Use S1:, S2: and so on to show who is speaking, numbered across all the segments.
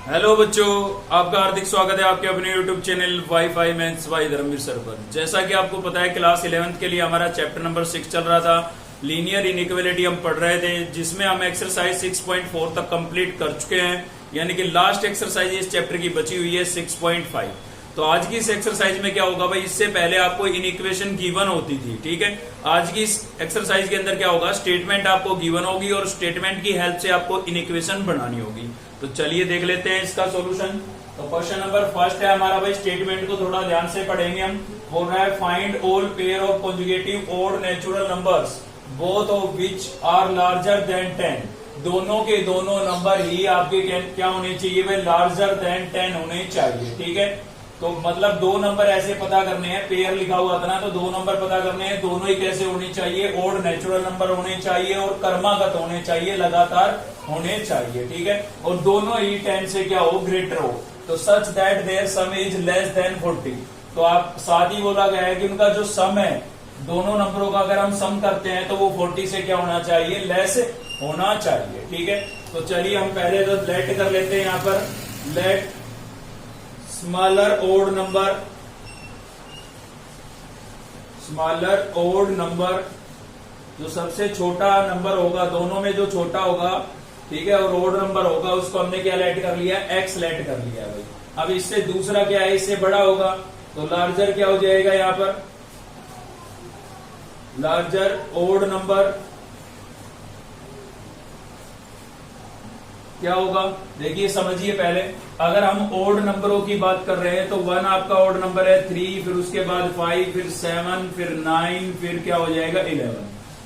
S1: Hello बच्चों, आपका हार्दिक स्वागत है आपके अपने YouTube channel WiFi maths by Dharmveer sir पर। जैसा कि आपको पता है, क्लास 11th के लिए हमारा चैप्टर नंबर 6 चल रहा था। लीनियर इनइक्वालिटी हम पढ़ रहे थे, जिसमें हम एक्सरसाइज 6.4 तक कंप्लीट कर चुके हैं, यानी कि लास्ट एक्सरसाइज इस चैप्टर की बची हुई है 6.5। तो आज की इस एक्सरसाइज में क्या होगा भाई, इससे पहले आपको इन इक्वेशन गिवन होती थी, ठीक है। आज की इस एक्सरसाइज के अंदर क्या होगा, स्टेटमेंट आपको गिवन होगी और स्टेटमेंट की हेल्प से आपको इन इक्वेशन बनानी होगी। तो चलिए देख लेते हैं इसका सॉल्यूशन। तो क्वेश्चन नंबर फर्स्ट है हमारा भाई, स्टेटमेंट को थोड़ा ध्यान से पढ़ेंगे हम। बोल रहा है find all pair of conjugative odd natural numbers both of which are larger than 10। दोनों के दोनों नंबर ही आपके क्या होने चाहिए भाई, लार्जर देन 10 होने चाहिए, ठीक है। तो मतलब दो नंबर ऐसे पता करने हैं, पेयर लिखा हुआ था ना, तो दो नंबर पता करने हैं, दोनों ही कैसे होने चाहिए, ओड नेचुरल नंबर होने चाहिए और कर्मागत होने चाहिए, लगातार होने चाहिए, ठीक है। और दोनों ही 10 से क्या हो, ग्रेटर हो। तो such that their sum is less than 40। तो आप साथ ही बोला गया है कि उनका जो सम है, दोनों नंबरों का अगर हम सम करते हैं तो वो 40 से क्या होना चाहिए, लेस होना चाहिए, ठीक है। तो चलिए हम पहले तो लेट कर लेते हैं यहाँ पर। लेट स्मॉलर ओड नंबर, जो सबसे छोटा नंबर होगा, दोनों में जो छोटा होगा, ठीक है, और ओड नंबर होगा, उसको हमने क्या लेट कर लिया, एक्स लेट कर लिया है भाई। अब इससे दूसरा क्या है, इससे बड़ा होगा, तो लार्जर क्या हो जाएगा यहाँ पर, लार्जर ओड नंबर क्या होगा, देखिए समझिए पहले। अगर हम ओड नंबरों की बात कर रहे हैं तो 1 आपका ओड नंबर है, 3, फिर उसके बाद 5, फिर 7, फिर 9, फिर क्या हो जाएगा 11।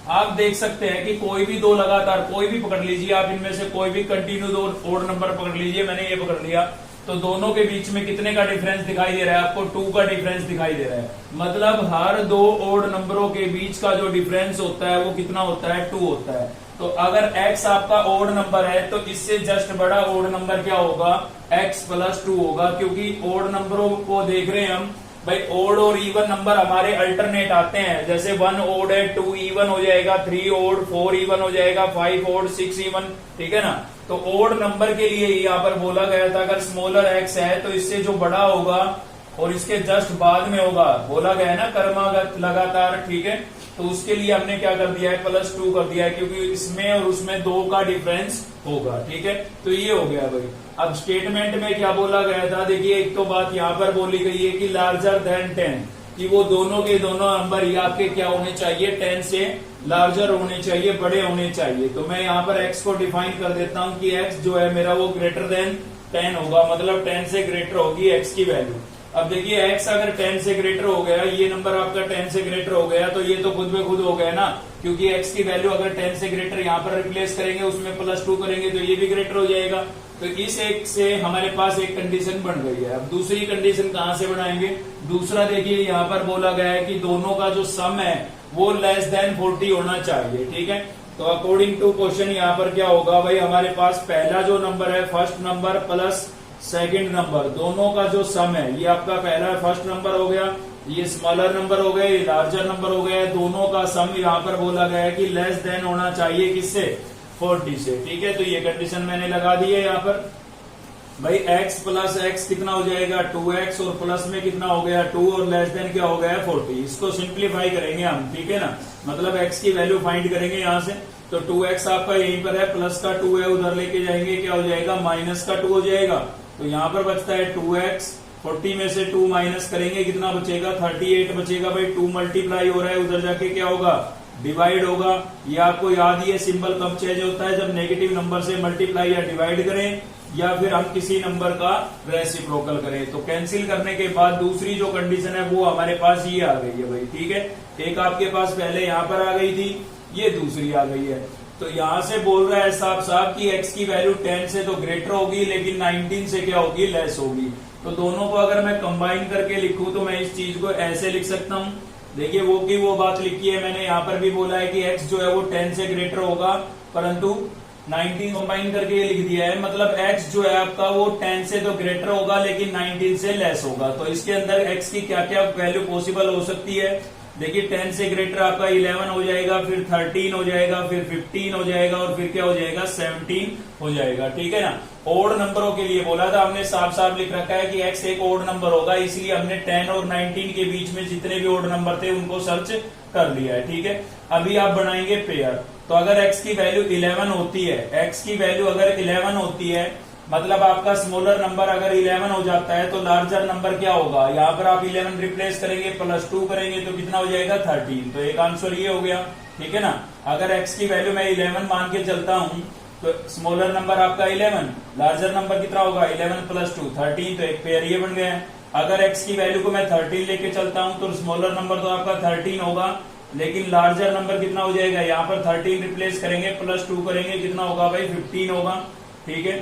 S1: आप देख सकते हैं कि कोई भी दो लगातार, कोई भी पकड़ लीजिए आप, इनमें से कोई भी कंटिन्यू दो ओड नंबर पकड़ लीजिए, मैंने ये पकड़ लिया, तो दोनों के बीच में कितने का डिफरेंस दिखाई दे रहा है आपको, 2 का डिफरेंस दिखाई दे रहा है। मतलब हर दो ओड नंबरों के बीच का जो डिफरेंस होता है वो कितना होता है, 2 होता है। तो अगर x आपका ओड नंबर है तो इससे जस्ट बड़ा ओड नंबर क्या होगा, x प्लस 2 होगा, क्योंकि ओड नंबरों को देख रहे हैं हम भाई। ओड और इवन नंबर हमारे अल्टरनेट आते हैं, जैसे 1 ओड है, 2 इवन हो जाएगा, 3 ओड, 4 इवन हो जाएगा, 5 ओड, 6 इवन, ठीक है ना। तो ओड नंबर के लिए यहाँ पर बोला गया था, अगर स्मॉलर x है तो इससे जो बड़ा होगा और इसके जस्ट बाद में होगा, बोला गया है ना, कर्मागत लगातार, ठीक है। तो उसके लिए हमने क्या कर दिया है, प्लस 2 कर दिया है, क्योंकि इसमें और उसमें 2 का डिफरेंस होगा, ठीक है। तो ये हो गया भाई। अब स्टेटमेंट में क्या बोला गया था, देखिए एक तो बात यहाँ पर बोली गई है कि लार्जर देन 10, कि वो दोनों के दोनों नंबर ही आपके क्या होने चाहिए, 10 से लार्जर होने चाहिए, बड़े होने चाहिए। तो मैं यहाँ पर x को डिफाइन कर देता हूँ कि x जो है मेरा वो ग्रेटर देन 10 होगा, मतलब 10 से ग्रेटर होगी x की वैल्यू। अब देखिए x अगर 10 से ग्रेटर हो गया, ये नंबर आपका 10 से ग्रेटर हो गया, तो ये तो खुद में खुद हो गया ना, क्योंकि x की वैल्यू अगर 10 से ग्रेटर यहाँ पर रिप्लेस करेंगे, उसमें प्लस 2 करेंगे तो ये भी ग्रेटर हो जाएगा। तो इस एक से हमारे पास एक कंडीशन बन गई है। अब दूसरी कंडीशन कहाँ से बनाएंगे, दूसरा देखिए यहाँ पर बोला गया है कि दोनों का जो सम है वो लेस देन 40 होना चाहिए, ठीक है। तो अकॉर्डिंग टू क्वेश्चन यहाँ पर क्या होगा भाई, हमारे पास पहला जो नंबर है, first number plus second number, दोनों का जो सम है, ये आपका पहला फर्स्ट नंबर हो गया, ये स्मॉलर नंबर हो गए, ये लार्जर नंबर हो गया, दोनों का सम यहाँ पर बोला गया है कि लेस देन होना चाहिए, किससे, 40 से, ठीक है। तो ये कंडीशन मैंने लगा दी है यहाँ पर भाई। x प्लस एक्स कितना हो जाएगा, 2x, और प्लस में कितना हो गया 2, और लेस देन क्या हो गया 40। इसको सिंप्लीफाई करेंगे हम, ठीक है ना, मतलब x की वैल्यू फाइंड करेंगे यहाँ से। तो 2x आपका यहीं पर है, प्लस का 2 है, उधर लेके जाएंगे क्या हो जाएगा, माइनस का 2 हो जाएगा। तो यहाँ पर बचता है 2x, 40 में से 2 माइनस करेंगे, कितना बचेगा, 38 बचेगा भाई। 2 मल्टीप्लाई हो रहा है, उधर जाके क्या होगा, डिवाइड होगा। ये आपको याद ही है, सिंबल कब चेंज होता है, जब नेगेटिव नंबर से मल्टीप्लाई या डिवाइड करें, या फिर हम किसी नंबर का रेसिप्रोकल करें। तो कैंसिल करने के बाद दूसरी जो कंडीशन है वो हमारे पास ये आ गई है भाई, ठीक है। एक आपके पास पहले यहाँ पर आ गई थी, ये दूसरी आ गई है। तो यहां से बोल रहा है साफ साफ कि x की वैल्यू 10 से तो ग्रेटर होगी, लेकिन 19 से क्या होगी, लेस होगी। तो दोनों को अगर मैं कंबाइन करके लिखूं तो मैं इस चीज को ऐसे लिख सकता हूं, देखिए वो की वो बात लिखी है मैंने, यहाँ पर भी बोला है कि x जो है वो 10 से ग्रेटर होगा, परंतु 19 कंबाइन करके ये लिख दिया है, मतलब x जो है आपका वो 10 से तो ग्रेटर होगा लेकिन 19 से लेस होगा। तो इसके अंदर x की क्या क्या वैल्यू पॉसिबल हो सकती है, देखिए 10 से ग्रेटर आपका 11 हो जाएगा, फिर 13 हो जाएगा, फिर 15 हो जाएगा और फिर क्या हो जाएगा 17 हो जाएगा। ठीक है ना। ओड नंबरों के लिए बोला था हमने, साफ साफ लिख रखा है कि x एक ओड नंबर होगा, इसलिए हमने 10 और 19 के बीच में जितने भी ओड नंबर थे उनको सर्च कर लिया है। ठीक है। अभी आप बनाएंगे पेयर, तो अगर x की वैल्यू 11 होती है, x की वैल्यू अगर 11 होती है, मतलब आपका स्मॉलर नंबर अगर 11 हो जाता है तो लार्जर नंबर क्या होगा, यहाँ पर आप 11 रिप्लेस करेंगे, +2 करेंगे तो कितना हो जाएगा 13। तो एक आंसर ये हो गया। ठीक है ना। अगर x की वैल्यू मैं 11 मान के चलता हूं तो स्मॉलर नंबर आपका 11, लार्जर नंबर कितना होगा 11 + 2 13, तो एक पेयर ये बन गया है। अगर x की वैल्यू को मैं 13 लेके चलता हूं तो स्मॉलर नंबर तो आपका 13 होगा, लेकिन लार्जर नंबर कितना हो जाएगा, यहाँ पर 13 रिप्लेस करेंगे, +2 करेंगे, कितना होगा भाई 15 होगा। ठीक है।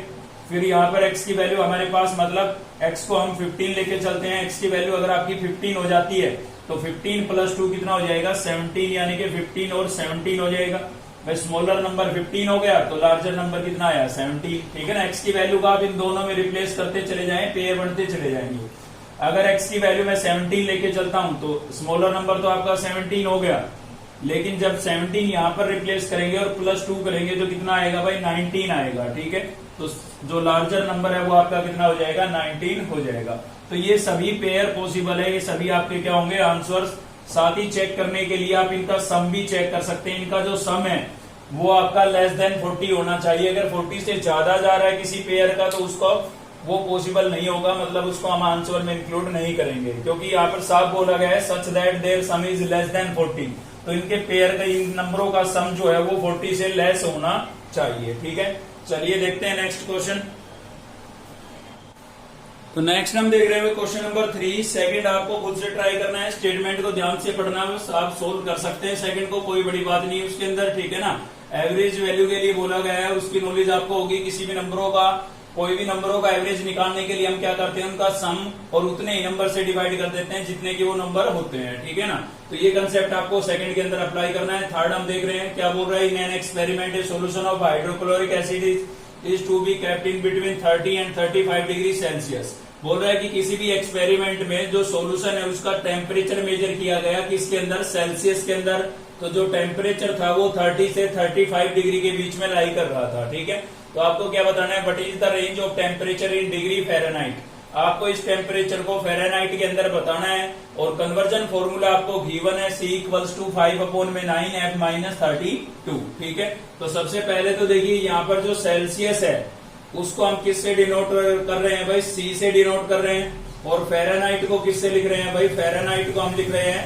S1: फिर यहाँ पर x की वैल्यू हमारे पास, मतलब x को हम 15 लेके चलते हैं, x की वैल्यू अगर आपकी 15 हो जाती है तो 15 + 2 कितना हो जाएगा 17, यानी कि 15 और 17 हो जाएगा। भाई स्मॉलर नंबर 15 हो गया तो लार्जर नंबर कितना आया 17। ठीक है ना। x की वैल्यू का आप इन दोनों में रिप्लेस करते चले जाएं, पेयर बनते चले जाएंगे। अगर x की वैल्यू मैं 17 लेके चलता हूं तो स्मॉलर नंबर तो आपका 17 हो गया, लेकिन जब 17 यहाँ पर रिप्लेस करेंगे और +2 करेंगे तो कितना आएगा भाई 19 आएगा। ठीक है। तो जो लार्जर नंबर है वो आपका कितना हो जाएगा 19 हो जाएगा। तो ये सभी पेयर पॉसिबल है, ये सभी आपके क्या होंगे आंसर्स। साथ ही चेक करने के लिए आप इनका सम भी चेक कर सकते हैं। इनका जो सम है वो आपका <40 होना चाहिए। अगर 40 से ज्यादा जा रहा है किसी पेयर का तो उसको वो पॉसिबल नहीं होगा, मतलब उसको हम आंसर में इंक्लूड नहीं करेंगे, क्योंकि यहाँ पर साफ बोला गया है such that their sum is <40। तो इनके पेयर का, इन नंबरों का सम जो है वो 40 से लेस होना चाहिए। ठीक है। चलिए देखते हैं नेक्स्ट क्वेश्चन। तो नेक्स्ट हम देख रहे हैं क्वेश्चन नंबर 3। सेकंड आपको खुद से ट्राई करना है, स्टेटमेंट को ध्यान से पढ़ना है, बस आप सोल्व कर सकते हैं सेकंड को, कोई बड़ी बात नहीं है उसके अंदर। ठीक है ना। एवरेज वैल्यू के लिए बोला गया है, उसकी नॉलेज आपको होगी। किसी भी नंबरों का, कोई भी नंबरों का एवरेज निकालने के लिए हम क्या करते हैं, उनका सम और उतने ही नंबर से डिवाइड कर देते हैं जितने के वो नंबर होते हैं। ठीक है ना। तो ये कंसेप्ट आपको सेकंड के अंदर अप्लाई करना है। थर्ड हम देख रहे हैं क्या बोल रहा है, in an experiment a solution of hydrochloric acid is to be kept in between 30 and 35 degree Celsius. बोल रहा है कि किसी भी एक्सपेरिमेंट में जो सॉल्यूशन है उसका टेम्परेचर मेजर किया गया, किसके अंदर, सेल्सियस के अंदर। तो जो टेम्परेचर था वो 30 से 35 डिग्री के बीच में लाई कर रहा था। ठीक है। तो आपको क्या बताना है, what is the range of temperature in degree Fahrenheit. आपको इस टेम्परेचर को फ़ारेनहाइट के अंदर बताना है, और कन्वर्जन फॉर्मूला आपको गिवन है, C = 5/9 F-32। ठीक है। तो सबसे पहले तो देखिए यहाँ पर जो सेल्सियस है उसको हम किससे डिनोट कर रहे हैं भाई, C से डिनोट कर रहे हैं, और फ़ारेनहाइट को किससे लिख रहे हैं भाई, फ़ारेनहाइट को हम लिख रहे हैं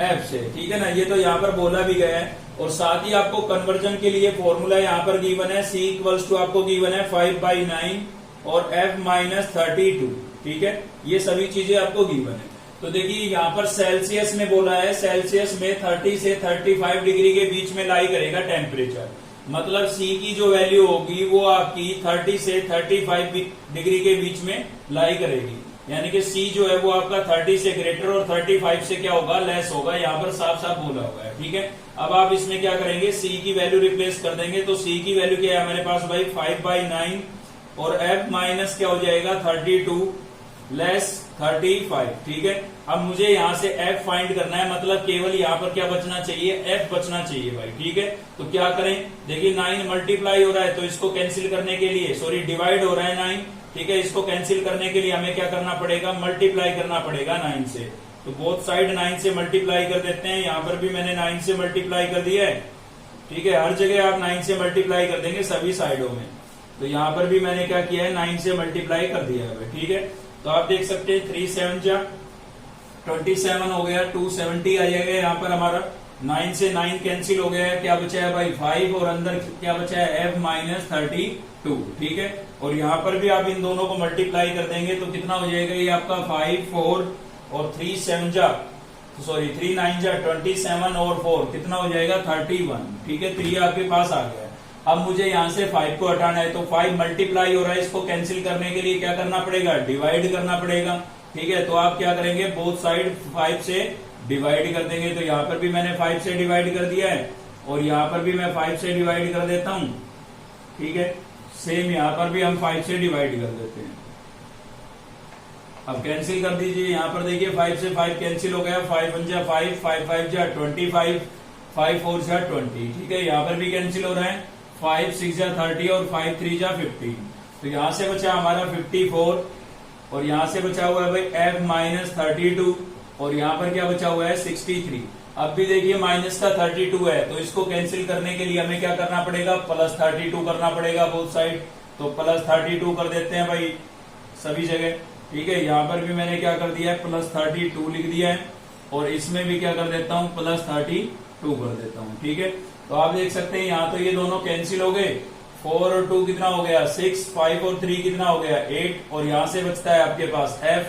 S1: F से। ठीक है ना। ये तो यहाँ पर बोला भी गया है, और साथ ही आपको कन्वर्जन के लिए फॉर्मूला यहाँ पर गिवन है, C = आपको गिवन है 5/9 और F-32। ठीक है। ये सभी चीजें आपको गिवन है। तो देखिए यहाँ पर सेल्सियस में बोला है, सेल्सियस में 30 से 35 डिग्री के बीच में लाई करेगा टेम्परेचर, मतलब C की जो वैल्यू होगी वो आपकी 30 से 35 डिग्री के बीच में लाई करेगी, यानी कि C जो है वो आपका 30 से ग्रेटर और 35 से क्या होगा, लेस होगा। यहाँ पर साफ साफ बोला हुआ है। ठीक है। अब आप इसमें क्या करेंगे, C की वैल्यू रिप्लेस कर देंगे, तो C की वैल्यू क्या है हमारे पास भाई 5/9 और F माइनस क्या हो जाएगा 32 लेस 35। ठीक है। अब मुझे यहाँ से F फाइंड करना है, मतलब केवल यहाँ पर क्या बचना चाहिए, F बचना चाहिए भाई। ठीक है। तो क्या करें, देखिए 9 मल्टीप्लाई हो रहा है तो इसको कैंसिल करने के लिए, सॉरी डिवाइड हो रहा है 9। ठीक है। इसको कैंसिल करने के लिए हमें क्या करना पड़ेगा, मल्टीप्लाई करना पड़ेगा 9 से। तो बोथ साइड 9 से मल्टीप्लाई कर देते हैं। यहाँ पर भी मैंने 9 से मल्टीप्लाई कर दिया है। ठीक है। हर जगह आप 9 से मल्टीप्लाई कर देंगे सभी साइडों में। तो यहाँ पर भी मैंने क्या किया है, 9 से मल्टीप्लाई कर दिया है। ठीक है। तो आप देख सकते हैं 3 7 जा 27 हो गया, 270 आ जाएगा। यहाँ पर हमारा 9 से 9 कैंसिल हो गया है, क्या बचा है भाई 5, और अंदर क्या बचा है F-32। ठीक है। और यहाँ पर भी आप इन दोनों को मल्टीप्लाई कर देंगे तो कितना हो जाएगा, ये आपका 5 4 और 3 7 जा, सॉरी 3 9 जा 27 और 4 कितना हो जाएगा 31। ठीक है। 3 आपके पास आ गया है। अब मुझे यहाँ से 5 को हटाना है, तो 5 मल्टीप्लाई हो रहा है, इसको कैंसिल करने के लिए क्या करना पड़ेगा, डिवाइड करना पड़ेगा। ठीक है। तो आप क्या करेंगे, बोथ साइड 5 से डिवाइड कर देंगे। तो यहाँ पर भी मैंने 5 से डिवाइड कर दिया है, और यहाँ पर भी मैं 5 से डिवाइड कर देता हूं। ठीक है। सेम यहाँ पर भी हम 5 से डिवाइड कर देते हैं। अब कैंसिल कर दीजिए, यहाँ पर देखिए 5 से 5 कैंसिल हो गया, 5 1 जा 5, 5 5 जा 25, 5 4 जा 20, ठीक है। यहाँ पर भी कैंसिल हो रहा है, 5 6 जा 30 और 5 3 जा 15। तो यहाँ से बचा हमारा 54 और यहाँ से बचा हुआ है भाई f माइनस 32 और यहाँ पर क्या बचा हुआ है 63। अब भी देखिए माइनस का 32 है, तो इसको कैंसिल करने के लिए हमें क्या करना पड़ेगा, प्लस 32 करना पड़ेगा बोथ साइड। तो प्लस 32 कर देते हैं भाई सभी जगह, ठीक है। यहाँ पर भी मैंने क्या कर दिया है, प्लस 32 लिख दिया है और इसमें भी क्या कर देता हूँ, प्लस 32 कर देता हूँ, ठीक है। तो आप देख सकते हैं यहाँ तो ये दोनों कैंसिल हो गए, 4 और 2 कितना हो गया 6, 5 और 3 कितना हो गया 8 और यहाँ से बचता है आपके पास f,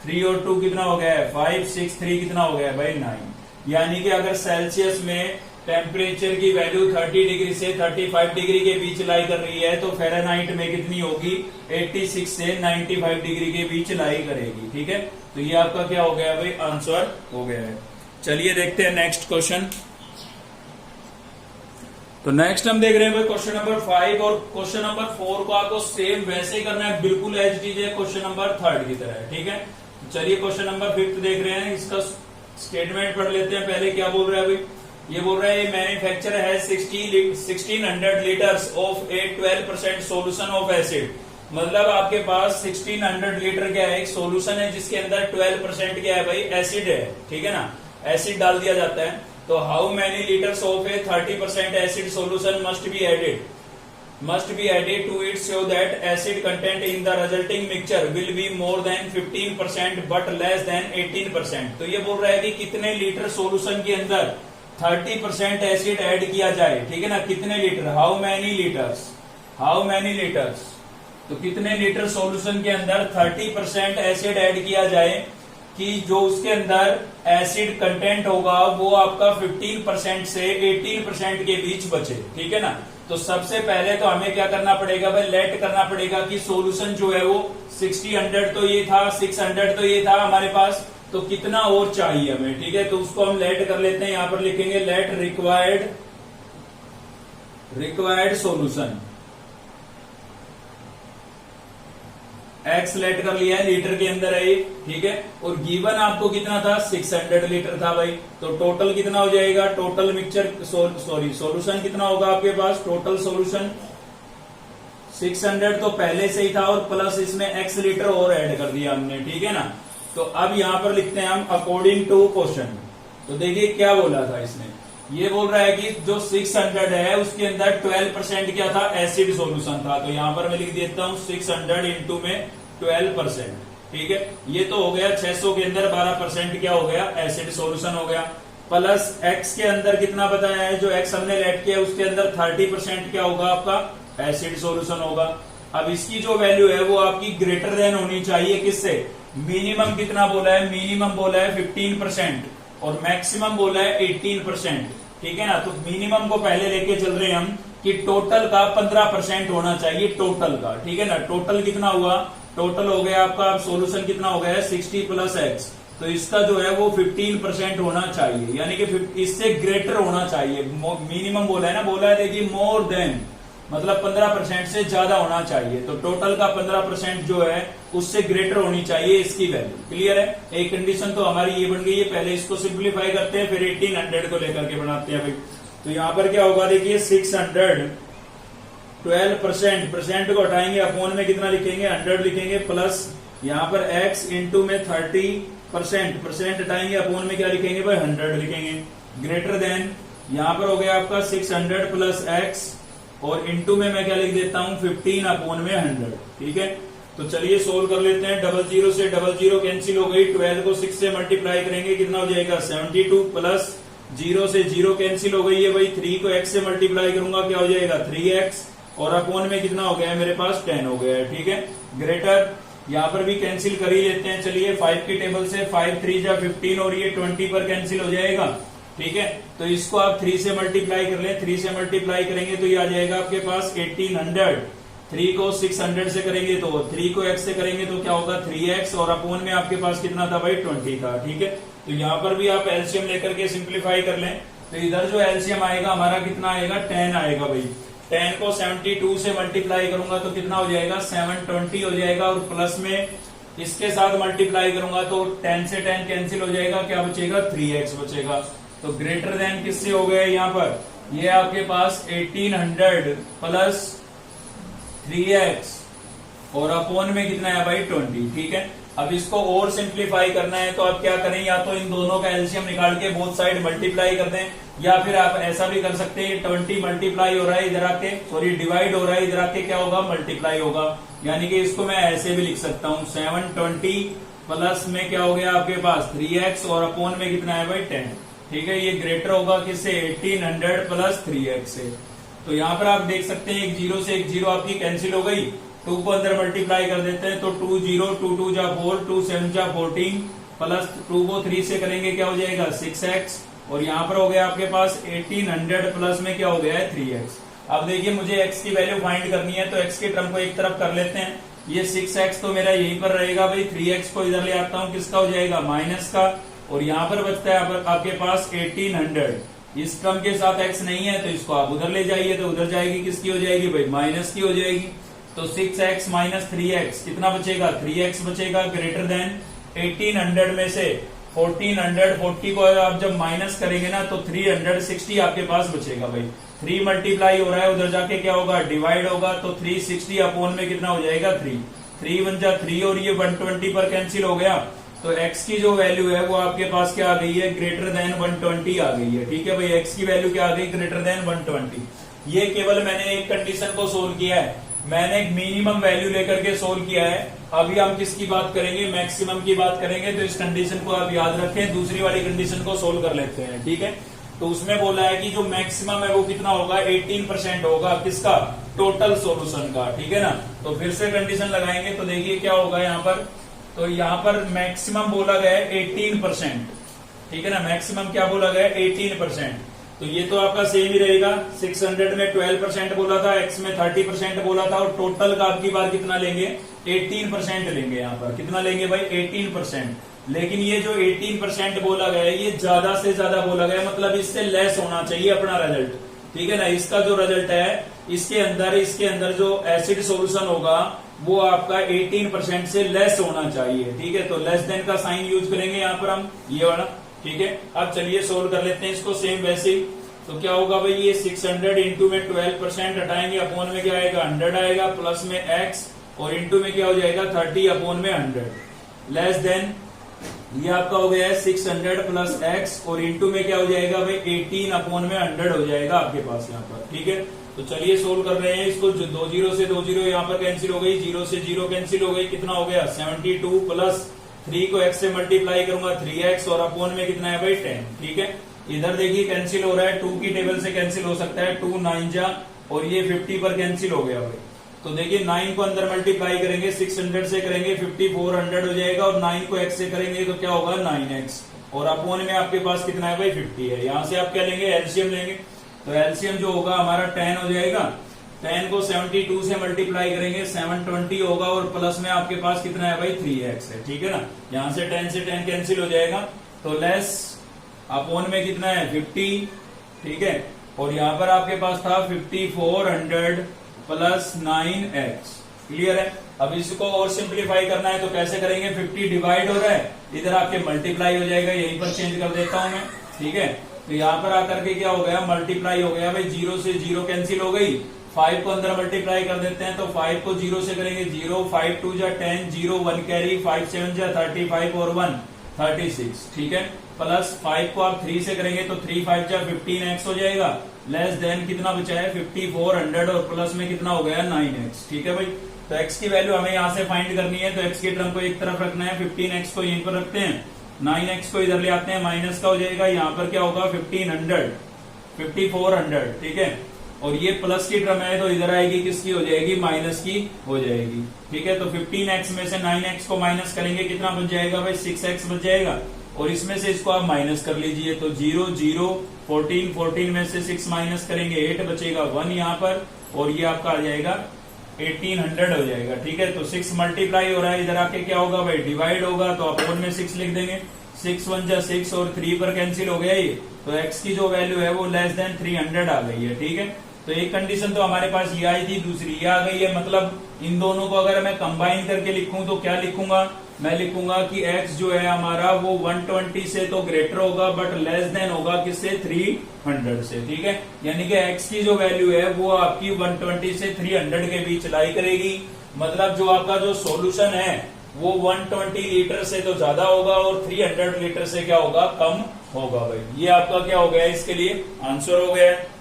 S1: 3 और 2 कितना हो गया है 5, 6 3 कितना हो गया है भाई 9। यानी कि अगर सेल्सियस में टेम्परेचर की वैल्यू 30 डिग्री से 35 डिग्री के बीच लाई कर रही है तो फ़ारेनहाइट में कितनी होगी, 86 से 95 डिग्री के बीच लाई करेगी, ठीक है। तो ये आपका क्या हो गया भाई, आंसर हो गया है। चलिए देखते हैं नेक्स्ट क्वेश्चन। तो नेक्स्ट हम देख रहे हैं भाई क्वेश्चन नंबर 5 और क्वेश्चन नंबर 4 को आपको सेम वैसे ही करना है, बिल्कुल एज इट इज है क्वेश्चन नंबर 3 की तरह, ठीक है। चलिए क्वेश्चन नंबर 5 देख रहे हैं, इसका स्टेटमेंट पढ़ लेते हैं। पहले क्या बोल रहा है भाई, ये बोल रहा है मैन्युफैक्चर है 1600 litres of A 12% solution of acid. मतलब आपके पास 1600 लीटर क्या है, एक सोल्यूशन है जिसके अंदर 12% क्या है भाई, एसिड है, ठीक है ना, एसिड डाल दिया जाता है। तो how many litres of a 30% acid solution must be added to it so that acid content in the resulting mixture will be more than 15% but less than 18%। तो ये बोल रहा है कि कितने लीटर सोल्यूशन के अंदर 30% एसिड ऐड किया जाए, ठीक है ना, कितने लीटर, हाउ मैनी लीटर्स, तो कितने लीटर सॉल्यूशन के अंदर 30% एसिड ऐड किया जाए कि जो उसके अंदर एसिड कंटेंट होगा वो आपका 15% से 18% के बीच बचे, ठीक है ना। तो सबसे पहले तो हमें क्या करना पड़ेगा भाई, लेट करना पड़ेगा कि सॉल्यूशन जो है वो 600 तो ये था, 600 तो ये था हमारे पास, तो कितना और चाहिए हमें, ठीक है। तो उसको हम लेट कर लेते हैं, यहां पर लिखेंगे let required solution, x let कर लिया है, लीटर के अंदर है, ठीक है। और गिवन आपको कितना था, 600 लीटर था भाई। तो टोटल कितना हो जाएगा, टोटल मिक्सचर सॉल्यूशन कितना होगा आपके पास, टोटल सॉल्यूशन 600 तो पहले से ही था और प्लस इसमें एक्स लीटर और ऐड कर दिया हमने, ठीक है ना। तो अब यहां पर लिखते हैं हम अकॉर्डिंग टू क्वेश्चन। तो देखिए क्या बोला था इसने, ये बोल रहा है कि जो 600 है उसके अंदर 12% क्या था, एसिड सॉल्यूशन था। तो यहां पर मैं लिख देता हूं 600 इंटू में 12%, ठीक है। ये तो हो गया 600 के अंदर 12% क्या हो गया, एसिड सॉल्यूशन हो गया। प्लस एक्स के अंदर कितना बताया है, जो एक्स हमने लेट किया उसके अंदर 30% क्या होगा आपका, एसिड सॉल्यूशन होगा। अब इसकी जो वैल्यू है वो आपकी ग्रेटर देन होनी चाहिए किससे, मिनिमम कितना बोला है, मिनिमम बोला है 15% और मैक्सिमम बोला है 18%, ठीक है ना। तो मिनिमम को पहले लेके चल रहे हैं हम कि टोटल का 15% होना चाहिए, टोटल का, ठीक है ना। टोटल कितना हुआ, टोटल हो गया आपका सॉल्यूशन कितना हो गया है 60 प्लस एक्स, तो इसका जो है वो 15% होना चाहिए, यानी कि इससे ग्रेटर होना चाहिए। मिनिमम बोला है ना, बोला है देखिए मोर देन, मतलब 15% से ज्यादा होना चाहिए। तो टोटल का 15% जो है उससे ग्रेटर होनी चाहिए इसकी वैल्यू, क्लियर है। एक कंडीशन तो हमारी ये बन गई है, पहले इसको सिंप्लीफाई करते हैं फिर 1800 को लेकर के बनाते हैं भाई। तो यहां पर क्या होगा देखिए 600 12% को हटाएंगे, अपॉन में कितना लिखेंगे 100 लिखेंगे, प्लस यहाँ पर x इंटू में 30% हटाएंगे, अपॉन में क्या लिखेंगे भाई 100 लिखेंगे, ग्रेटर देन यहाँ पर हो गया आपका 600 प्लस x और इंटू में मैं क्या लिख देता हूं 15 अपॉन में 100, ठीक है। तो चलिए सोल्व कर लेते हैं। 00 से 00 कैंसिल हो गई, 12 को 6 से मल्टीप्लाई करेंगे कितना हो जाएगा 72, प्लस 0 से 0 कैंसिल हो गई है भाई, 3 को x से मल्टीप्लाई करूंगा क्या हो जाएगा 3x और अपॉन में कितना हो गया है मेरे पास 10 हो गया है, ठीक है। ग्रेटर यहाँ पर भी कैंसिल कर ही लेते हैं, चलिए 5 की टेबल से 5 3 जा 15 और ये 20 पर कैंसिल हो जाएगा, ठीक है। तो इसको आप 3 से मल्टीप्लाई कर लें, 3 से मल्टीप्लाई करेंगे तो ये आ जाएगा आपके पास 1800, 3 को 600 से करेंगे तो 3 को x से करेंगे तो क्या होगा 3x और अपॉन में आपके पास कितना था भाई 20 था, ठीक है। तो यहाँ पर भी आप एलसीएम लेकर के सिंप्लीफाई कर लें, तो इधर जो एलसीएम आएगा हमारा कितना आएगा 10 आएगा भाई। 10 को 72 से मल्टीप्लाई करूंगा तो कितना हो जाएगा 720 हो जाएगा और प्लस में इसके साथ मल्टीप्लाई करूंगा तो 10 से 10 कैंसिल हो जाएगा, क्या बचेगा 3x बचेगा। तो ग्रेटर देन किससे हो गया यहाँ पर, ये आपके पास 1800 प्लस 3x और अपोन में कितना है भाई 20। ठीक है, अब इसको और सिंप्लीफाई करना है तो आप क्या करें, या तो इन दोनों का एलसीएम निकाल के बोथ साइड मल्टीप्लाई कर दें, या फिर आप ऐसा भी कर सकते हैं 20 मल्टीप्लाई हो रहा है इधर आके, सॉरी डिवाइड हो रहा है इधर आके, क्या होगा मल्टीप्लाई होगा। यानी कि इसको मैं ऐसे भी लिख सकता हूं 720 प्लस में क्या हो गया आपके पास 3x और अपोन में कितना है भाई 10। ठीक है, ये ग्रेटर होगा किससे 1800 प्लस 3x से। तो यहाँ पर आप देख सकते हैं एक जीरो से एक जीरो आपकी कैंसिल हो गई, 2 को अंदर मल्टीप्लाई कर देते हैं तो 2 0 2 2 जा 4 2 7 जा 14 प्लस 2 को 3 से करेंगे क्या हो जाएगा 6x और यहाँ पर हो गया आपके पास 1800 प्लस में क्या हो गया है 3x। अब देखिए मुझे x की वैल्यू फाइंड करनी है तो x के टर्म को एक तरफ कर लेते हैं, ये 6x तो मेरा यहीं पर रहेगा भाई, 3x को इधर ले आता हूँ किसका हो जाएगा माइनस का, और यहाँ पर बचता है आपके पास 1800। इस टर्म के साथ x नहीं है तो इसको आप उधर ले जाइए तो उधर जाएगी किसकी हो जाएगी भाई माइनस की हो जाएगी। तो 6x माइनस 3x कितना बचेगा 3x बचेगा, ग्रेटर देन 1800 में से 1440 को आप जब माइनस करेंगे ना तो 360 आपके पास बचेगा भाई। 3 मल्टीप्लाई हो रहा है उधर जाके क्या होगा डिवाइड होगा तो 360 अपोन में कितना हो जाएगा 3 3 1 जा 3 और ये 120 पर कैंसिल हो गया। तो x की जो वैल्यू है वो आपके पास क्या आ गई है ग्रेटर देन 120 आ गई है। ठीक है भाई, x की वैल्यू क्या आ गई ग्रेटर देन 120। ये केवल मैंने एक कंडीशन को सोल्व किया है, मैंने एक मिनिमम वैल्यू लेकर के सोल्व किया है। अभी हम किसकी बात करेंगे मैक्सिमम की बात करेंगे, तो इस कंडीशन को आप याद रखें, दूसरी वाली कंडीशन को सोल्व कर लेते हैं। ठीक है, तो उसमें बोला है कि जो मैक्सिमम है वो कितना होगा 18% होगा किसका टोटल सॉल्यूशन का। ठीक है ना, तो फिर से कंडीशन लगाएंगे तो देखिए क्या होगा यहाँ पर, तो यहाँ पर मैक्सिमम बोला गया है 18%। ठीक है ना, मैक्सिमम क्या बोला गया है 18%। तो ये तो आपका सेम ही रहेगा, 600 में 12% बोला था, x में 30% बोला था, और टोटल का आपकी बार कितना लेंगे 18% लेंगे। यहाँ पर कितना लेंगे भाई 18%। लेकिन ये जो 18% बोला गया है ये ज्यादा से ज्यादा बोला गया है, मतलब इससे लेस होना चाहिए अपना रिजल्ट। ठीक है ना, इसका जो रिजल्ट है इसके अंदर जो एसिड सॉल्यूशन होगा वो आपका 18% से लेस होना चाहिए। ठीक है, तो लेस देन का साइन यूज करेंगे यहाँ पर हम ये वाला। ठीक है, अब चलिए सोल्व कर लेते हैं इसको सेम वैसे ही। तो क्या होगा भाई ये 600 इंटू में 12% हटाएंगे, अपोन में क्या आएगा 100 आएगा, प्लस में x और इंटू में क्या हो जाएगा 30 अपोन में 100 लेस देन ये आपका हो गया है 600 प्लस x और इंटू में क्या हो जाएगा भाई 18 अपोन में 100 हो जाएगा आपके पास यहाँ पर। ठीक है, तो चलिए सोल्व कर रहे हैं इसको। 2 0 से 2 0 यहाँ पर कैंसिल हो गई, 0 से 0 कैंसिल हो गई, कितना हो गया 72 प्लस 3 को x से मल्टीप्लाई करूंगा 3x और अपोन में कितना है भाई 10। ठीक है, इधर देखिए कैंसिल हो रहा है, 2 की टेबल से कैंसिल हो सकता है, 2 9 जा और ये 50 पर कैंसिल हो गया भाई। तो देखिए 9 को अंदर मल्टीप्लाई करेंगे 600 से करेंगे 5400 हो जाएगा, और 9 को x से करेंगे तो क्या होगा 9x और अपोन में आपके पास कितना है भाई 50 है। यहाँ से आप क्या लेंगे एलसीएम लेंगे, तो एलसीएम जो होगा हमारा 10 हो जाएगा, 10 को 72 से मल्टीप्लाई करेंगे 720 होगा, और प्लस में आपके पास कितना है भाई 3x है। ठीक है ना, यहाँ से 10 से 10 कैंसिल हो जाएगा, तो लेस अपोन में कितना है 50। ठीक है, और यहाँ पर आपके पास था 5400 प्लस 9x। क्लियर है, अब इसको और सिंप्लीफाई करना है तो कैसे करेंगे, 50 डिवाइड हो रहा है, इधर आपके मल्टीप्लाई हो जाएगा, यहीं पर चेंज कर देता हूं मैं। ठीक है, तो यहाँ पर आकर के क्या हो गया मल्टीप्लाई हो गया भाई, 0 से 0 कैंसिल हो गई, 5 को अंदर मल्टीप्लाई कर देते हैं तो 5 को 0 से करेंगे 0, 5 2 जा 10, 0 1 कैरी, 5 7 जा 35 और 1 36। ठीक है, प्लस 5 को आप 3 से करेंगे तो 3 5 जा 15x हो जाएगा, लेस देन कितना बचा है 5400 और प्लस में कितना हो गया 9x। ठीक है भाई, तो x की वैल्यू हमें यहाँ से फाइंड करनी है, तो x की टर्म को एक तरफ रखना है, 15x को यहीं पर रखते हैं, 9x को इधर ले आते हैं, माइनस का हो जाएगा, यहाँ पर क्या होगा 5400। ठीक है, और ये प्लस की टर्म है तो इधर आएगी किसकी हो जाएगी माइनस की हो जाएगी। ठीक है, तो 15x में से 9x को माइनस करेंगे कितना बच जाएगा भाई 6x बच जाएगा, और इसमें से इसको आप माइनस कर लीजिए तो 0 0 14 14 में से 6 माइनस करेंगे 8 बचेगा 1 यहाँ पर, और ये आपका आ जाएगा 1800 हो जाएगा। ठीक है, तो 6 मल्टीप्लाई हो रहा है, इधर आके क्या होगा भाई डिवाइड होगा, तो अपोन में 6 लिख देंगे, 6 1 जा 6 और 3 पर कैंसिल हो गया ये, तो x की जो वैल्यू है वो लेस देन 300 आ गई है। ठीक है, तो एक कंडीशन तो हमारे पास ये आई थी, दूसरी ये आ गई है। मतलब इन दोनों को अगर मैं कंबाइन करके लिखूं तो क्या लिखूंगा, मैं लिखूंगा कि x जो है हमारा वो 120 से तो ग्रेटर होगा बट लेस देन होगा किससे, 300 से। ठीक है, यानी कि x की जो वैल्यू है वो आपकी 120 से 300 के बीच लाई करेगी। मतलब जो आपका जो सॉल्यूशन है वो 120 लीटर से तो ज्यादा होगा और 300 लीटर से क्या होगा, कम होगा। भाई ये आपका क्या हो गया, इसके लिए आंसर हो गया है।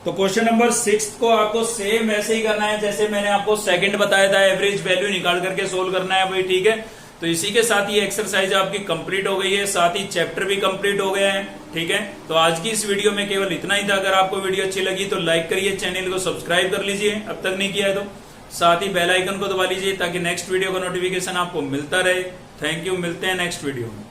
S1: तो क्वेश्चन नंबर 6 को आपको सेम ऐसे ही करना है जैसे मैंने आपको सेकंड बताया था, एवरेज वैल्यू निकाल करके सोल्व करना है भाई। ठीक है, तो इसी के साथ ये एक्सरसाइज आपकी कंप्लीट हो गई है, साथ ही चैप्टर भी कंप्लीट हो गया है। ठीक है, तो आज की इस वीडियो में केवल इतना ही था। अगर आपको वीडियो अच्छी लगी तो लाइक करिए, चैनल को सब्सक्राइब कर लीजिए अब तक नहीं किया है तो, साथ ही बेल आइकन को दबा लीजिए ताकि नेक्स्ट वीडियो का नोटिफिकेशन आपको मिलता रहे। थैंक यू, मिलते हैं नेक्स्ट वीडियो में।